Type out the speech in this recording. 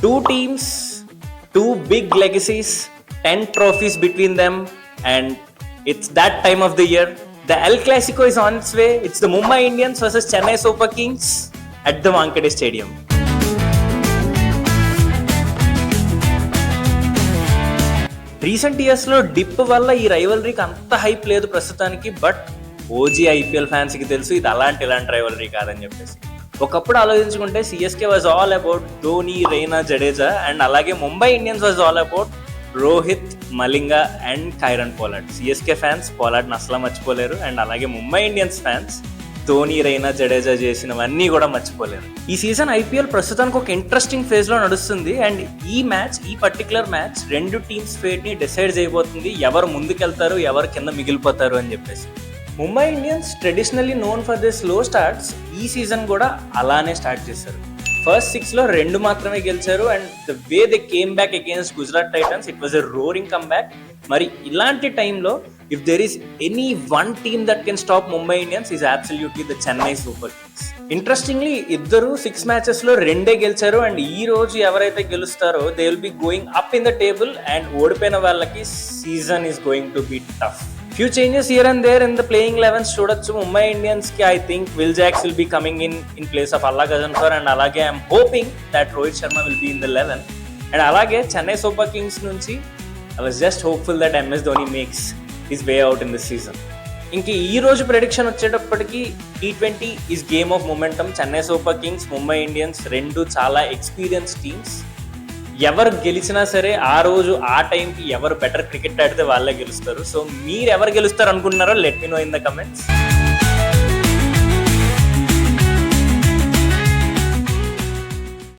Two teams, two big legacies, 10 trophies between them, and it's that time of the year. The El Clasico is on its way. It's the Mumbai Indians versus Chennai Super Kings at the Wankhede Stadium. Recent ఇయర్స్లో dip వల్ల ఈ రైవలరీకి అంత hype లేదు ప్రస్తుతానికి, but OG IPL ఫ్యాన్స్కి తెలుసు ఇది ఇలాంటి రైవలరీ కాదని చెప్పేసి. ఒకప్పుడు ఆలోచించుకుంటే CSK was all about Dhoni, Raina, Jadeja, and అలాగే Mumbai Indians was all about Rohit, Malinga and Kieron Pollard. CSK fans పోలార్డ్ని అసలు మర్చిపోలేరు, అండ్ అలాగే ముంబై ఇండియన్స్ ఫ్యాన్స్ ధోని, రైనా, జడేజా చేసినవన్నీ కూడా మర్చిపోలేరు. ఈ సీజన్ ఐపీఎల్ ప్రస్తుతానికి ఒక ఇంట్రెస్టింగ్ ఫేజ్ లో నడుస్తుంది, అండ్ ఈ పర్టికులర్ మ్యాచ్ రెండు టీమ్స్ ఫేట్ ని డిసైడ్ చేయబోతుంది, ఎవరు ముందుకెళ్తారు, ఎవరు కింద మిగిలిపోతారు అని చెప్పేసి. Mumbai Indians traditionally known for the slow starts. ఈ సీజన్ కూడా అలానే స్టార్ట్ చేశారు. ఫస్ట్ 6లో 2 మాత్రమే గెలిచారు, and the way they came back against Gujarat Titans, it was a roaring come back. మరి ఇలాంటి టైంలో if there is any one team that can stop Mumbai Indians is absolutely the Chennai Super Kings. Interestingly, ఇద్దరు 6 మ్యాచెస్లో 2 గెలిచారు, and ఈ రోజు ఎవరైతే గెలుస్తారో they will be going up in the table, and ఓడిపోయిన వాళ్ళకి season is going to be tough. Few changes here and there in the playing 11s చూడొచ్చు. Mumbai Indians కి I think Will Jacks will be coming in place of Allah Ghazanfar, and అలాగే I'm hoping that Rohit Sharma will be in the 11. And అలాగే Chennai super kings నుంచి I was just hopeful that MS Dhoni makes his way out in this season. ఇంక ఈ రోజు prediction వచ్చేటప్పటికి T20 is game of momentum. Chennai super Kings, Mumbai Indians రెండు చాలా experience teams. ఎవరు గెలిచినా సరే ఆ రోజు ఆ టైంకి ఎవరు బెటర్ క్రికెట్ ఆడితే వాళ్ళే గెలుస్తారు. సో మీరు ఎవరు గెలుస్తారు అనుకుంటున్నారో let me know in the comments.